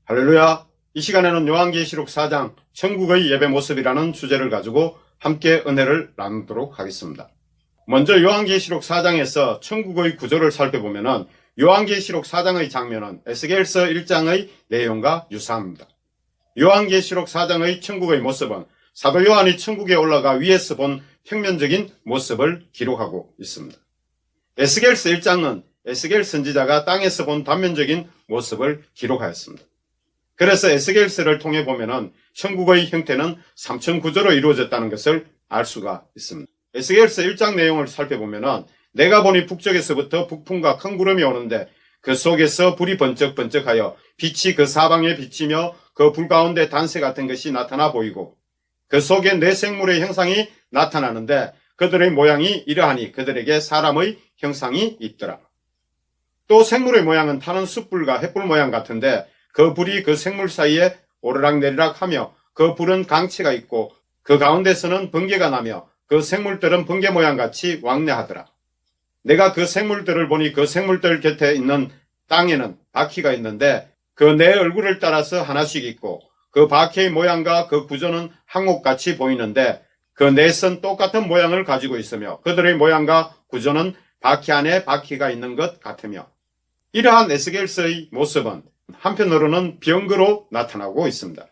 할렐루야! 이 시간에는 요한계시록 4장 천국의 예배 모습이라는 주제를 가지고 함께 은혜를 나누도록 하겠습니다. 먼저 요한계시록 4장에서 천국의 구조를 살펴보면 요한계시록 4장의 장면은 에스겔서 1장의 내용과 유사합니다. 요한계시록 4장의 천국의 모습은 사도 요한이 천국에 올라가 위에서 본 평면적인 모습을 기록하고 있습니다. 에스겔서 1장은 에스겔 선지자가 땅에서 본 단면적인 모습을 기록하였습니다. 그래서 에스겔서를 통해 보면은 천국의 형태는 삼천 구조로 이루어졌다는 것을 알 수가 있습니다. 에스겔서 1장 내용을 살펴보면은 내가 보니 북쪽에서부터 북풍과 큰 구름이 오는데 그 속에서 불이 번쩍번쩍하여 빛이 그 사방에 비치며 그 불 가운데 단새 같은 것이 나타나 보이고 그 속에 네 생물의 형상이 나타나는데 그들의 모양이 이러하니 그들에게 사람의 형상이 있더라. 또 생물의 모양은 타는 숯불과 횃불 모양 같은데 그 불이 그 생물 사이에 오르락내리락 하며 그 불은 강체가 있고 그 가운데서는 번개가 나며 그 생물들은 번개 모양같이 왕래하더라. 내가 그 생물들을 보니 그 생물들 곁에 있는 땅에는 바퀴가 있는데 그 네 얼굴을 따라서 하나씩 있고 그 바퀴의 모양과 그 구조는 항옥같이 보이는데 그 넷은 똑같은 모양을 가지고 있으며 그들의 모양과 구조는 바퀴 안에 바퀴가 있는 것 같으며 이러한 에스겔서의 모습은 한편으로는 병거로 나타나고 있습니다.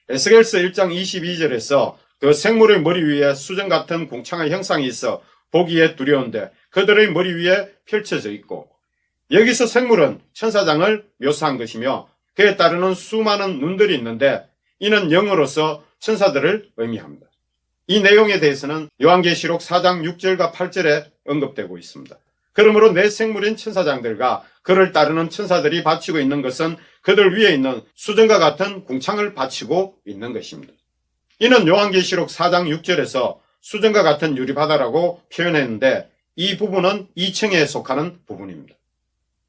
에스겔서 1장 22절에서 그 생물의 머리 위에 수정 같은 궁창의 형상이 있어 보기에 두려운데 그들의 머리 위에 펼쳐져 있고 여기서 생물은 천사장을 묘사한 것이며 그에 따르는 수많은 눈들이 있는데 이는 영으로서 천사들을 의미합니다. 이 내용에 대해서는 요한계시록 4장 6절과 8절에 언급되고 있습니다. 그러므로 네 생물인 천사장들과 그를 따르는 천사들이 바치고 있는 것은 그들 위에 있는 수정과 같은 궁창을 바치고 있는 것입니다. 이는 요한계시록 4장 6절에서 수정과 같은 유리바다라고 표현했는데 이 부분은 2층에 속하는 부분입니다.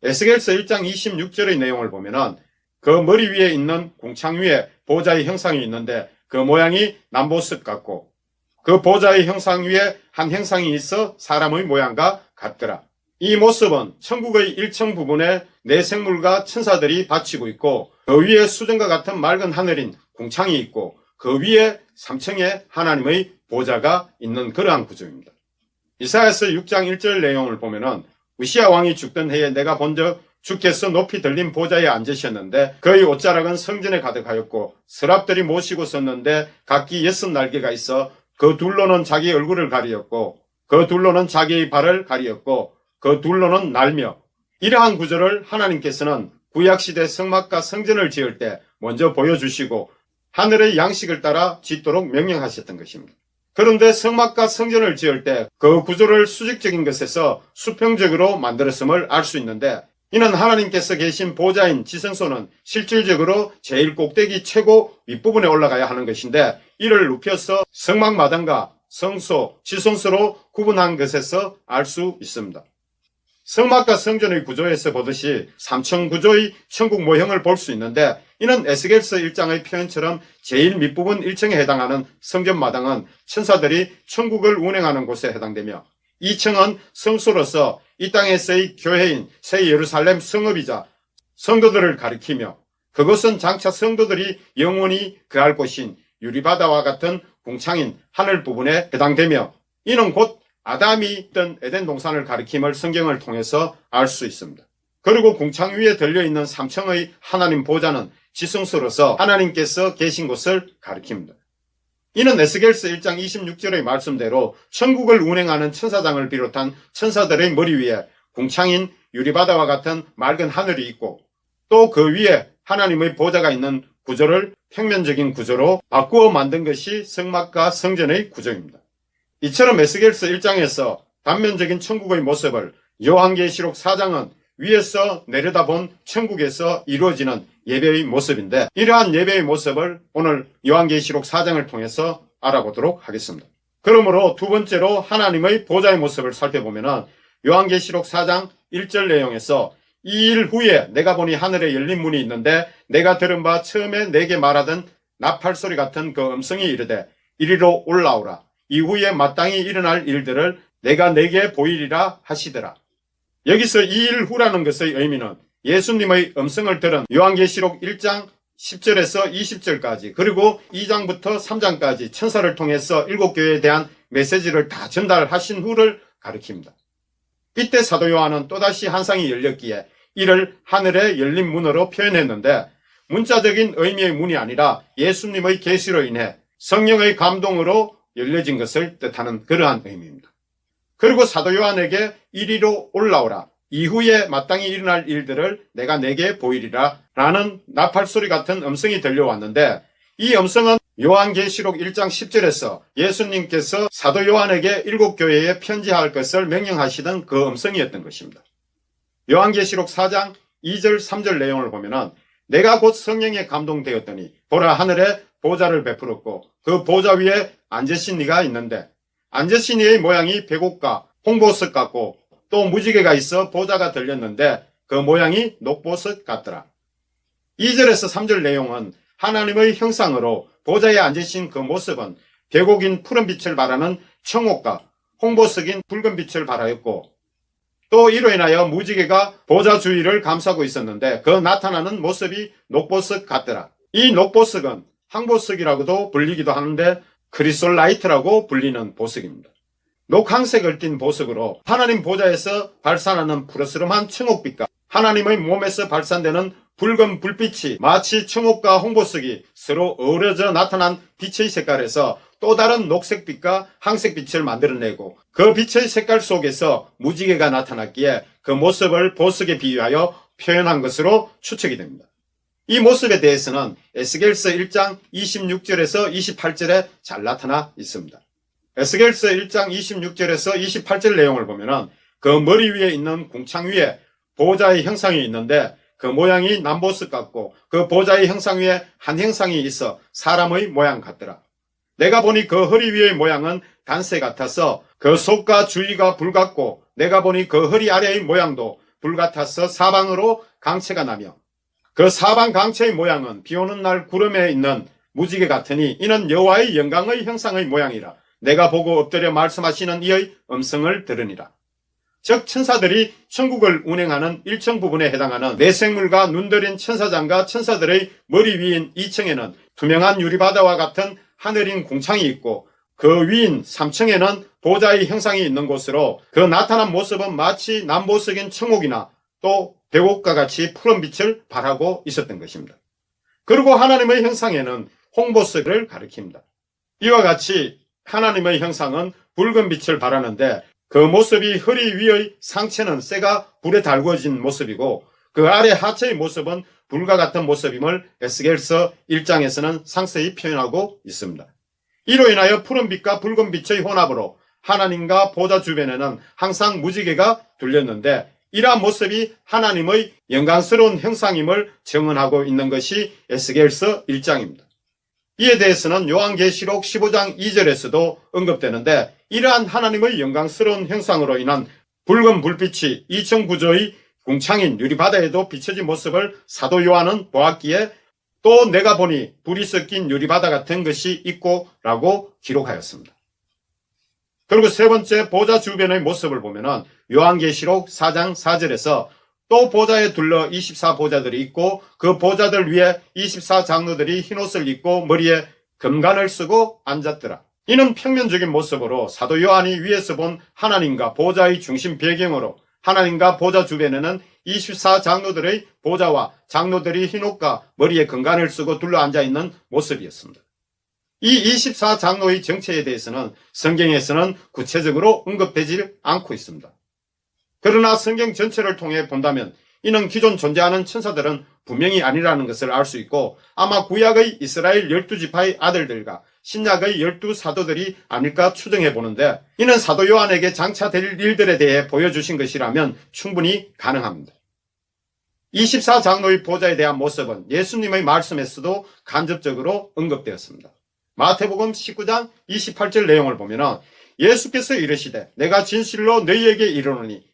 에스겔서 1장 26절의 내용을 보면 그 머리 위에 있는 궁창 위에 보좌의 형상이 있는데 그 모양이 남보석 같고 그 보좌의 형상 위에 한 형상이 있어 사람의 모양과 같더라. 이 모습은 천국의 1층 부분에 네 생물과 천사들이 바치고 있고 그 위에 수정과 같은 맑은 하늘인 궁창이 있고 그 위에 3층에 하나님의 보좌가 있는 그러한 구조입니다. 이사야서 6장 1절 내용을 보면은 우시야 왕이 죽던 해에 내가 본적 주께서 높이 들린 보좌에 앉으셨는데 그의 옷자락은 성전에 가득하였고 서랍들이 모시고 섰는데 각기 6날개가 있어 그 둘로는 자기 얼굴을 가리었고 그 둘로는 자기의 발을 가리었고 그 둘로는 날며 이러한 구조를 하나님께서는 구약시대 성막과 성전을 지을 때 먼저 보여주시고 하늘의 양식을 따라 짓도록 명령하셨던 것입니다. 그런데 성막과 성전을 지을 때 그 구조를 수직적인 것에서 수평적으로 만들었음을 알 수 있는데 이는 하나님께서 계신 보좌인 지성소는 실질적으로 제일 꼭대기 최고 윗부분에 올라가야 하는 것인데 이를 눕혀서 성막 마당과 성소, 지성소로 구분한 것에서 알 수 있습니다. 성막과 성전의 구조에서 보듯이 3층 구조의 천국 모형을 볼 수 있는데 이는 에스겔서 1장의 표현처럼 제일 밑부분 1층에 해당하는 성전 마당은 천사들이 천국을 운행하는 곳에 해당되며 2층은 성소로서 이 땅에서의 교회인 새 예루살렘 성읍이자 성도들을 가리키며 그것은 장차 성도들이 영원히 거할 곳인 유리바다와 같은 궁창인 하늘 부분에 해당되며 이는 곧 아담이 있던 에덴 동산을 가리킴을 성경을 통해서 알 수 있습니다. 그리고 궁창 위에 들려있는 3층의 하나님 보좌는 지성소로서 하나님께서 계신 곳을 가리킵니다. 이는 에스겔서 1장 26절의 말씀대로 천국을 운행하는 천사장을 비롯한 천사들의 머리 위에 궁창인 유리바다와 같은 맑은 하늘이 있고 또 그 위에 하나님의 보좌가 있는 구조를 평면적인 구조로 바꾸어 만든 것이 성막과 성전의 구조입니다. 이처럼 에스겔서 1장에서 단면적인 천국의 모습을 요한계시록 4장은 위에서 내려다본 천국에서 이루어지는 예배의 모습인데 이러한 예배의 모습을 오늘 요한계시록 4장을 통해서 알아보도록 하겠습니다. 그러므로 두 번째로 하나님의 보좌의 모습을 살펴보면 요한계시록 4장 1절 내용에서 이 일 후에 내가 보니 하늘에 열린 문이 있는데 내가 들은 바 처음에 내게 말하던 나팔소리 같은 그 음성이 이르되 이리로 올라오라. 이후에 마땅히 일어날 일들을 내가 내게 보이리라 하시더라. 여기서 이 일 후라는 것의 의미는 예수님의 음성을 들은 요한계시록 1장 10절에서 20절까지 그리고 2장부터 3장까지 천사를 통해서 7교회에 대한 메시지를 다 전달하신 후를 가리킵니다. 이때 사도 요한은 또다시 한상이 열렸기에 이를 하늘의 열린 문으로 표현했는데 문자적인 의미의 문이 아니라 예수님의 계시로 인해 성령의 감동으로 열려진 것을 뜻하는 그러한 의미입니다. 그리고 사도 요한에게 이리로 올라오라. 이후에 마땅히 일어날 일들을 내가 내게 보이리라 라는 나팔소리 같은 음성이 들려왔는데 이 음성은 요한계시록 1장 10절에서 예수님께서 사도 요한에게 7교회에 편지할 것을 명령하시던 그 음성이었던 것입니다. 요한계시록 4장 2절 3절 내용을 보면은 내가 곧 성령에 감동되었더니 보라 하늘에 보좌를 베풀었고 그 보좌 위에 앉으신 이가 있는데 앉으신 이의 모양이 백옥과 홍보석 같고 또 무지개가 있어 보좌가 들렸는데 그 모양이 녹보석 같더라. 2절에서 3절 내용은 하나님의 형상으로 보좌에 앉으신 그 모습은 백옥인 푸른빛을 발하는 청옥과 홍보석인 붉은빛을 발하였고 또 이로 인하여 무지개가 보좌 주위를 감싸고 있었는데 그 나타나는 모습이 녹보석 같더라. 이 녹보석은 항보석이라고도 불리기도 하는데 크리솔라이트라고 불리는 보석입니다. 녹황색을 띤 보석으로 하나님 보좌에서 발산하는 푸르스름한 청옥빛과 하나님의 몸에서 발산되는 붉은 불빛이 마치 청옥과 홍보석이 서로 어우러져 나타난 빛의 색깔에서 또 다른 녹색빛과 항색빛을 만들어내고 그 빛의 색깔 속에서 무지개가 나타났기에 그 모습을 보석에 비유하여 표현한 것으로 추측이 됩니다. 이 모습에 대해서는 에스겔서 1장 26절에서 28절에 잘 나타나 있습니다. 에스겔서 1장 26절에서 28절 내용을 보면은 그 머리 위에 있는 궁창 위에 보좌의 형상이 있는데 그 모양이 남보석 같고 그 보좌의 형상 위에 한 형상이 있어 사람의 모양 같더라. 내가 보니 그 허리 위의 모양은 단세 같아서 그 속과 주위가 불 같고 내가 보니 그 허리 아래의 모양도 불 같아서 사방으로 강체가 나며 그 사방 강체의 모양은 비오는 날 구름에 있는 무지개 같으니 이는 여호와의 영광의 형상의 모양이라. 내가 보고 엎드려 말씀하시는 이의 음성을 들으니라. 즉 천사들이 천국을 운행하는 1층 부분에 해당하는 내생물과 눈들인 천사장과 천사들의 머리 위인 2층에는 투명한 유리바다와 같은 하늘인 궁창이 있고 그 위인 3층에는 보좌의 형상이 있는 곳으로 그 나타난 모습은 마치 남보석인 청옥이나 또 백옥과 같이 푸른 빛을 발하고 있었던 것입니다. 그리고 하나님의 형상에는 홍보석을 가리킵니다. 이와 같이 하나님의 형상은 붉은 빛을 발하는데 그 모습이 허리 위의 상체는 쇠가 불에 달구어진 모습이고 그 아래 하체의 모습은 불과 같은 모습임을 에스겔서 1장에서는 상세히 표현하고 있습니다. 이로 인하여 푸른빛과 붉은빛의 혼합으로 하나님과 보좌 주변에는 항상 무지개가 둘렸는데 이러한 모습이 하나님의 영광스러운 형상임을 증언하고 있는 것이 에스겔서 1장입니다. 이에 대해서는 요한계시록 15장 2절에서도 언급되는데 이러한 하나님의 영광스러운 형상으로 인한 붉은 불빛이 2층 구조의 궁창인 유리바다에도 비춰진 모습을 사도 요한은 보았기에 또 내가 보니 불이 섞인 유리바다 같은 것이 있고 라고 기록하였습니다. 그리고 세 번째 보좌 주변의 모습을 보면은 요한계시록 4장 4절에서 또 보좌에 둘러 24보좌들이 있고 그 보좌들 위에 24장로들이 흰옷을 입고 머리에 금관을 쓰고 앉았더라. 이는 평면적인 모습으로 사도 요한이 위에서 본 하나님과 보좌의 중심 배경으로 하나님과 보좌 주변에는 24장로들의 보좌와 장로들이 흰옷과 머리에 금관을 쓰고 둘러 앉아있는 모습이었습니다. 이 24장로의 정체에 대해서는 성경에서는 구체적으로 언급되지 않고 있습니다. 그러나 성경 전체를 통해 본다면 이는 기존 존재하는 천사들은 분명히 아니라는 것을 알 수 있고 아마 구약의 이스라엘 12지파의 아들들과 신약의 12사도들이 아닐까 추정해 보는데 이는 사도 요한에게 장차 될 일들에 대해 보여주신 것이라면 충분히 가능합니다. 24장로의 보좌에 대한 모습은 예수님의 말씀에서도 간접적으로 언급되었습니다. 마태복음 19장 28절 내용을 보면 예수께서 이르시되 내가 진실로 너희에게 이르노니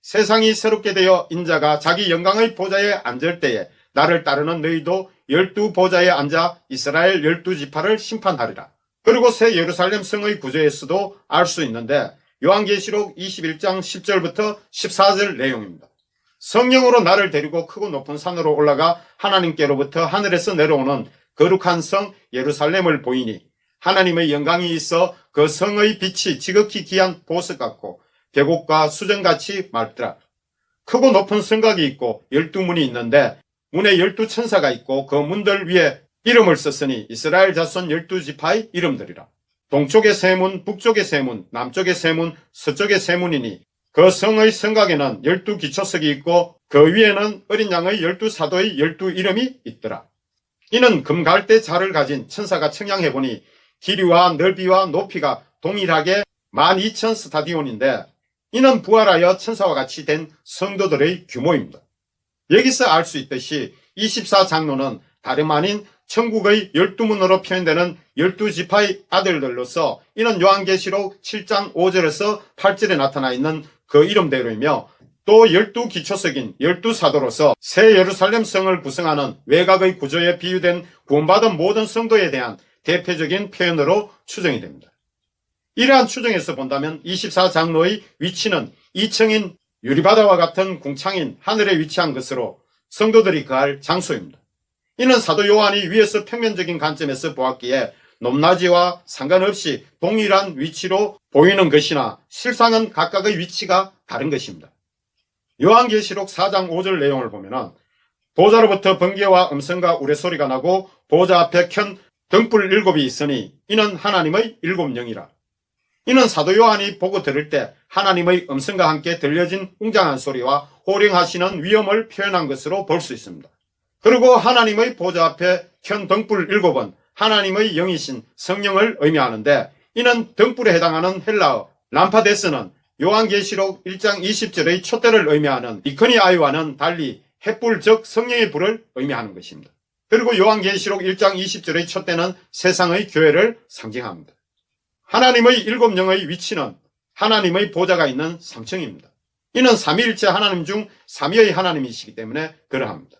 세상이 새롭게 되어 인자가 자기 영광의 보좌에 앉을 때에 나를 따르는 너희도 12보좌에 앉아 이스라엘 12지파를 심판하리라. 그리고 새 예루살렘 성의 구조에서도 알 수 있는데 요한계시록 21장 10절부터 14절 내용입니다. 성령으로 나를 데리고 크고 높은 산으로 올라가 하나님께로부터 하늘에서 내려오는 거룩한 성 예루살렘을 보이니 하나님의 영광이 있어 그 성의 빛이 지극히 귀한 보석 같고 벽옥과 수정같이 맑더라. 크고 높은 성곽이 있고 12문이 있는데 문에 12천사가 있고 그 문들 위에 이름을 썼으니 이스라엘 자손 12지파의 이름들이라. 동쪽의 세 문, 북쪽의 세 문, 남쪽의 세 문, 서쪽의 세 문이니 그 성의 성곽에는 12기초석이 있고 그 위에는 어린 양의 12사도의 12이름이 있더라. 이는 금갈대 자를 가진 천사가 청량해보니 길이와 넓이와 높이가 동일하게 12,000스타디온인데 이는 부활하여 천사와 같이 된 성도들의 규모입니다. 여기서 알 수 있듯이 24장로는 다름 아닌 천국의 12문으로 표현되는 12지파의 아들들로서 이는 요한계시록 7장 5절에서 8절에 나타나 있는 그 이름대로이며 또 12기초석인 12사도로서 새 예루살렘 성을 구성하는 외곽의 구조에 비유된 구원받은 모든 성도에 대한 대표적인 표현으로 추정이 됩니다. 이러한 추정에서 본다면 24장로의 위치는 2층인 유리바다와 같은 궁창인 하늘에 위치한 것으로 성도들이 거할 장소입니다. 이는 사도 요한이 위에서 평면적인 관점에서 보았기에 높낮이와 상관없이 동일한 위치로 보이는 것이나 실상은 각각의 위치가 다른 것입니다. 요한계시록 4장 5절 내용을 보면 보좌로부터 번개와 음성과 우레소리가 나고 보좌 앞에 켠 등불 7이 있으니 이는 하나님의 7영이라. 이는 사도 요한이 보고 들을 때 하나님의 음성과 함께 들려진 웅장한 소리와 호령하시는 위엄을 표현한 것으로 볼 수 있습니다. 그리고 하나님의 보좌 앞에 켠 등불 7은 하나님의 영이신 성령을 의미하는데 이는 등불에 해당하는 헬라어 람파데스는 요한계시록 1장 20절의 촛대를 의미하는 이코니 아이와는 달리 햇불 즉 성령의 불을 의미하는 것입니다. 그리고 요한계시록 1장 20절의 촛대는 세상의 교회를 상징합니다. 하나님의 7영의 위치는 하나님의 보좌가 있는 3층입니다. 이는 삼위일체 하나님 중 3위의 하나님이시기 때문에 그러합니다.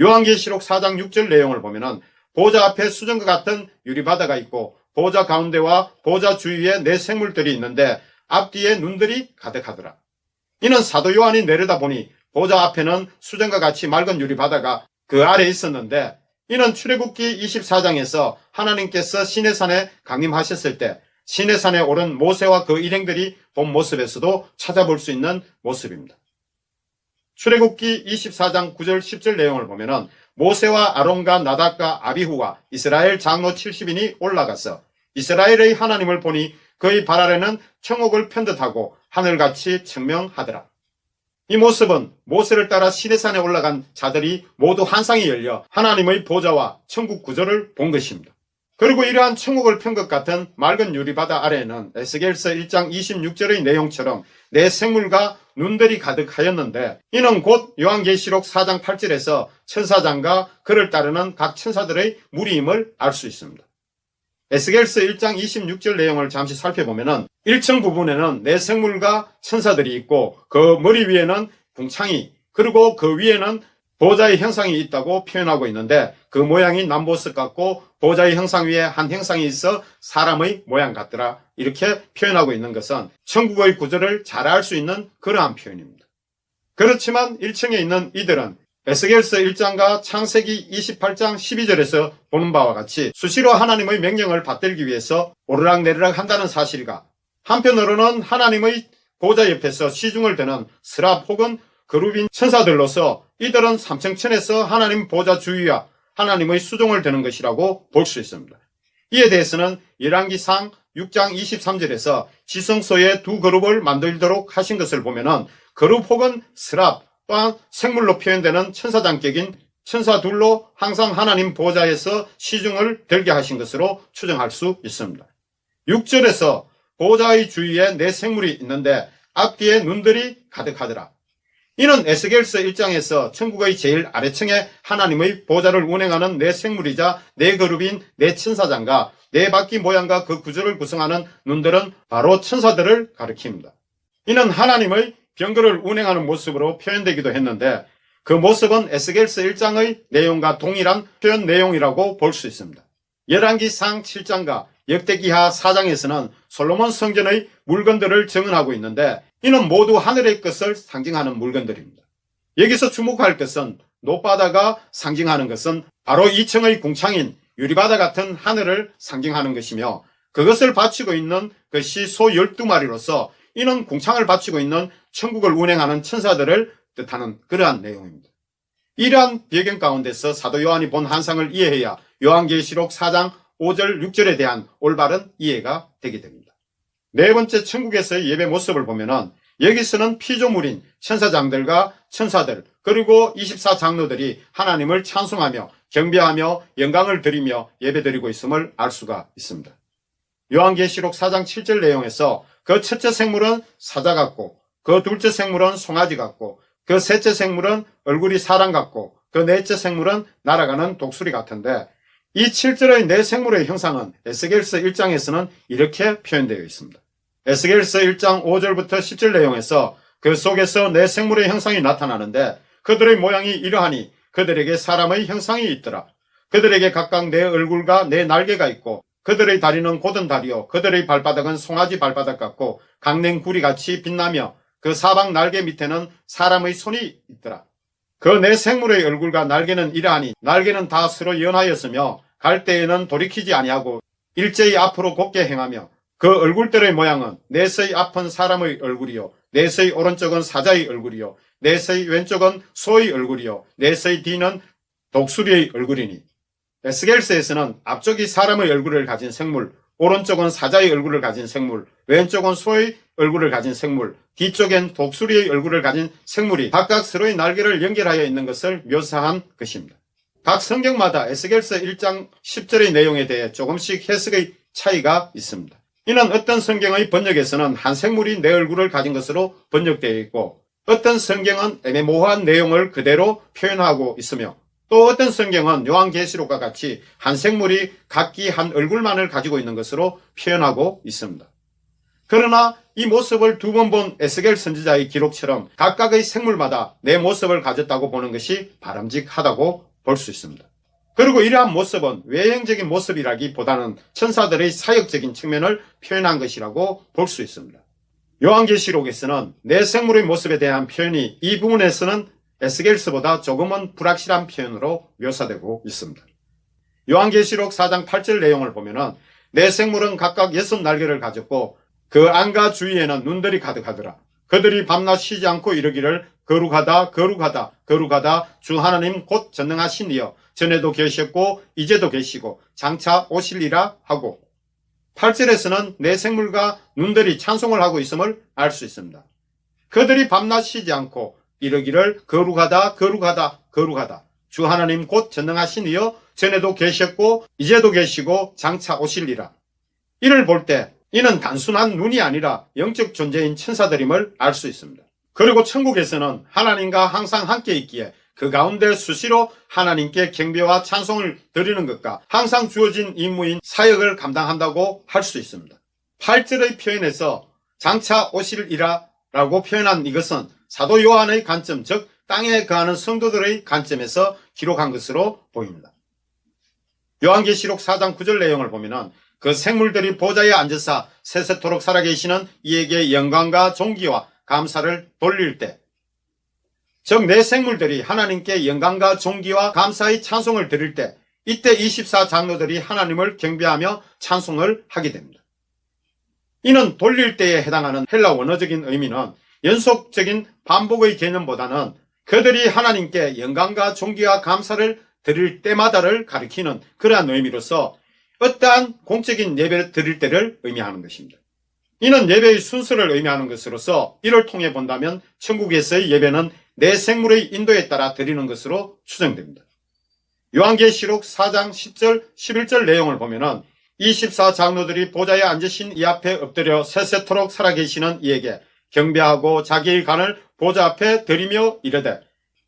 요한계시록 4장 6절 내용을 보면 보좌 앞에 수정과 같은 유리바다가 있고 보좌 가운데와 보좌 주위에 4생물들이 있는데 앞뒤에 눈들이 가득하더라. 이는 사도 요한이 내려다보니 보좌 앞에는 수정과 같이 맑은 유리바다가 그 아래에 있었는데 이는 출애굽기 24장에서 하나님께서 시내산에 강림하셨을 때 시내산에 오른 모세와 그 일행들이 본 모습에서도 찾아볼 수 있는 모습입니다. 출애굽기 24장 9절 10절 내용을 보면 모세와 아론과 나답과 아비후와 이스라엘 장로 70인이 올라가서 이스라엘의 하나님을 보니 그의 발 아래는 청옥을 편듯하고 하늘같이 청명하더라. 이 모습은 모세를 따라 시내산에 올라간 자들이 모두 환상이 열려 하나님의 보좌와 천국 구조를 본 것입니다. 그리고 이러한 천국을 편 것 같은 맑은 유리바다 아래에는 에스겔서 1장 26절의 내용처럼 4생물과 눈들이 가득하였는데 이는 곧 요한계시록 4장 8절에서 천사장과 그를 따르는 각 천사들의 무리임을 알 수 있습니다. 에스겔서 1장 26절 내용을 잠시 살펴보면 1층 부분에는 4생물과 천사들이 있고 그 머리 위에는 궁창이 그리고 그 위에는 보좌의 형상이 있다고 표현하고 있는데 그 모양이 남보석 같고 보좌의 형상 위에 한 형상이 있어 사람의 모양 같더라. 이렇게 표현하고 있는 것은 천국의 구조를 잘 알 수 있는 그러한 표현입니다. 그렇지만 1층에 있는 이들은 에스겔서 1장과 창세기 28장 12절에서 보는 바와 같이 수시로 하나님의 명령을 받들기 위해서 오르락내리락 한다는 사실과 한편으로는 하나님의 보좌 옆에서 시중을 드는 스랍 혹은 그룹인 천사들로서 이들은 삼층천에서 하나님 보좌 주위와 하나님의 수종을 드는 것이라고 볼 수 있습니다. 이에 대해서는 열왕기상 6장 23절에서 지성소에 2그룹을 만들도록 하신 것을 보면 그룹 혹은 스랍 또한 생물로 표현되는 천사장격인 천사 둘로 항상 하나님 보좌에서 시중을 들게 하신 것으로 추정할 수 있습니다. 6절에서 보좌의 주위에 4생물이 있는데 앞뒤에 눈들이 가득하더라. 이는 에스겔서 1장에서 천국의 제일 아래층에 하나님의 보좌를 운행하는 4생물이자 4그룹인 4천사장과 4바퀴 모양과 그 구조를 구성하는 눈들은 바로 천사들을 가리킵니다. 이는 하나님의 병거를 운행하는 모습으로 표현되기도 했는데 그 모습은 에스겔서 1장의 내용과 동일한 표현 내용이라고 볼 수 있습니다. 열왕기상 7장과 역대기하 4장에서는 솔로몬 성전의 물건들을 정언하고 있는데 이는 모두 하늘의 것을 상징하는 물건들입니다. 여기서 주목할 것은 높바다가 상징하는 것은 바로 2층의 궁창인 유리바다 같은 하늘을 상징하는 것이며, 그것을 바치고 있는 것이 소 12마리로서 이는 궁창을 바치고 있는 천국을 운행하는 천사들을 뜻하는 그러한 내용입니다. 이러한 배경 가운데서 사도 요한이 본 환상을 이해해야 요한계시록 4장 5절 6절에 대한 올바른 이해가 되게 됩니다. 네 번째, 천국에서의 예배 모습을 보면은 여기서는 피조물인 천사장들과 천사들 그리고 24장로들이 하나님을 찬송하며 경배하며 영광을 드리며 예배드리고 있음을 알 수가 있습니다. 요한계시록 4장 7절 내용에서 그 첫째 생물은 사자 같고, 그 둘째 생물은 송아지 같고, 그 셋째 생물은 얼굴이 사람 같고, 그 넷째 생물은 날아가는 독수리 같은데, 이 7절의 네 생물의 형상은 에스겔서 1장에서는 이렇게 표현되어 있습니다. 에스겔서 1장 5절부터 10절 내용에서 그 속에서 네 생물의 형상이 나타나는데, 그들의 모양이 이러하니 그들에게 사람의 형상이 있더라. 그들에게 각각 네 얼굴과 네 날개가 있고, 그들의 다리는 곧은 다리요, 그들의 발바닥은 송아지 발바닥 같고 강냉구리같이 빛나며 그 사방 날개 밑에는 사람의 손이 있더라. 그 네 생물의 얼굴과 날개는 이러하니 날개는 다 서로 연하였으며 갈 때에는 돌이키지 아니하고 일제히 앞으로 곧게 행하며, 그 얼굴들의 모양은 넷의 앞은 사람의 얼굴이요, 넷의 오른쪽은 사자의 얼굴이요, 넷의 왼쪽은 소의 얼굴이요, 넷의 뒤는 독수리의 얼굴이니, 에스겔서에서는 앞쪽이 사람의 얼굴을 가진 생물, 오른쪽은 사자의 얼굴을 가진 생물, 왼쪽은 소의 얼굴을 가진 생물, 뒤쪽엔 독수리의 얼굴을 가진 생물이 각각 서로의 날개를 연결하여 있는 것을 묘사한 것입니다. 각 성경마다 에스겔서 1장 10절의 내용에 대해 조금씩 해석의 차이가 있습니다. 이는 어떤 성경의 번역에서는 한 생물이 네 얼굴을 가진 것으로 번역되어 있고, 어떤 성경은 애매모호한 내용을 그대로 표현하고 있으며, 또 어떤 성경은 요한계시록과 같이 한 생물이 각기 한 얼굴만을 가지고 있는 것으로 표현하고 있습니다. 그러나 이 모습을 두 번 본 에스겔 선지자의 기록처럼 각각의 생물마다 내 모습을 가졌다고 보는 것이 바람직하다고 볼 수 있습니다. 그리고 이러한 모습은 외형적인 모습이라기보다는 천사들의 사역적인 측면을 표현한 것이라고 볼 수 있습니다. 요한계시록에서는 내 생물의 모습에 대한 표현이 이 부분에서는 에스겔서보다 조금은 불확실한 표현으로 묘사되고 있습니다. 요한계시록 4장 8절 내용을 보면은 내 생물은 각각 6날개를 가졌고 그 안과 주위에는 눈들이 가득하더라. 그들이 밤낮 쉬지 않고 이르기를 거룩하다 거룩하다 거룩하다 주 하나님 곧 전능하신 이여 전에도 계셨고 이제도 계시고 장차 오실리라 하고, 8절에서는 내 생물과 눈들이 찬송을 하고 있음을 알 수 있습니다. 그들이 밤낮 쉬지 않고 이르기를 거룩하다 거룩하다 거룩하다 주 하나님 곧 전능하신 이여 전에도 계셨고 이제도 계시고 장차 오실리라. 이를 볼 때 이는 단순한 눈이 아니라 영적 존재인 천사들임을 알 수 있습니다. 그리고 천국에서는 하나님과 항상 함께 있기에 그 가운데 수시로 하나님께 경배와 찬송을 드리는 것과 항상 주어진 임무인 사역을 감당한다고 할 수 있습니다. 8절의 표현에서 장차 오실이라 라고 표현한 이것은 사도 요한의 관점, 즉 땅에 거하는 성도들의 관점에서 기록한 것으로 보입니다. 요한계시록 4장 9절 내용을 보면은 그 생물들이 보좌에 앉으사 세세토록 살아계시는 이에게 영광과 존귀와 감사를 돌릴 때, 즉 내 생물들이 하나님께 영광과 존귀와 감사의 찬송을 드릴 때, 이때 24장로들이 하나님을 경배하며 찬송을 하게 됩니다. 이는 돌릴 때에 해당하는 헬라 원어적인 의미는 연속적인 반복의 개념보다는 그들이 하나님께 영광과 존귀와 감사를 드릴 때마다를 가리키는 그러한 의미로서 어떠한 공적인 예배를 드릴 때를 의미하는 것입니다. 이는 예배의 순서를 의미하는 것으로서 이를 통해 본다면 천국에서의 예배는 내 생물의 인도에 따라 드리는 것으로 추정됩니다. 요한계시록 4장 10절 11절 내용을 보면은 24장로들이 보좌에 앉으신 이 앞에 엎드려 세세토록 살아계시는 이에게 경배하고 자기의 간을 보좌 앞에 드리며 이르되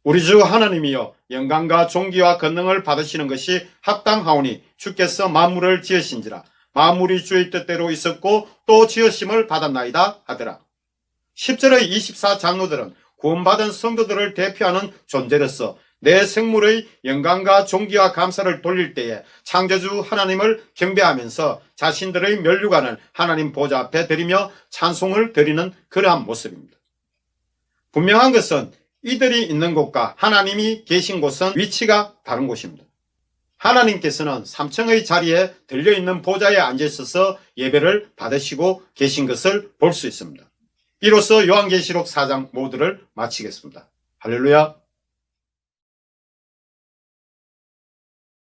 우리 주 하나님이여 영광과 존귀와 권능을 받으시는 것이 합당하오니 주께서 만물을 지으신지라 만물이 주의 뜻대로 있었고 또 지으심을 받았나이다 하더라. 10절의 24장로들은 구원받은 성도들을 대표하는 존재로서 내 생물의 영광과 존귀와 감사를 돌릴 때에 창조주 하나님을 경배하면서 자신들의 면류관을 하나님 보좌 앞에 드리며 찬송을 드리는 그러한 모습입니다. 분명한 것은 이들이 있는 곳과 하나님이 계신 곳은 위치가 다른 곳입니다. 하나님께서는 3층의 자리에 들려있는 보좌에 앉으셔서 예배를 받으시고 계신 것을 볼 수 있습니다. 이로써 요한계시록 4장 모두를 마치겠습니다. 할렐루야.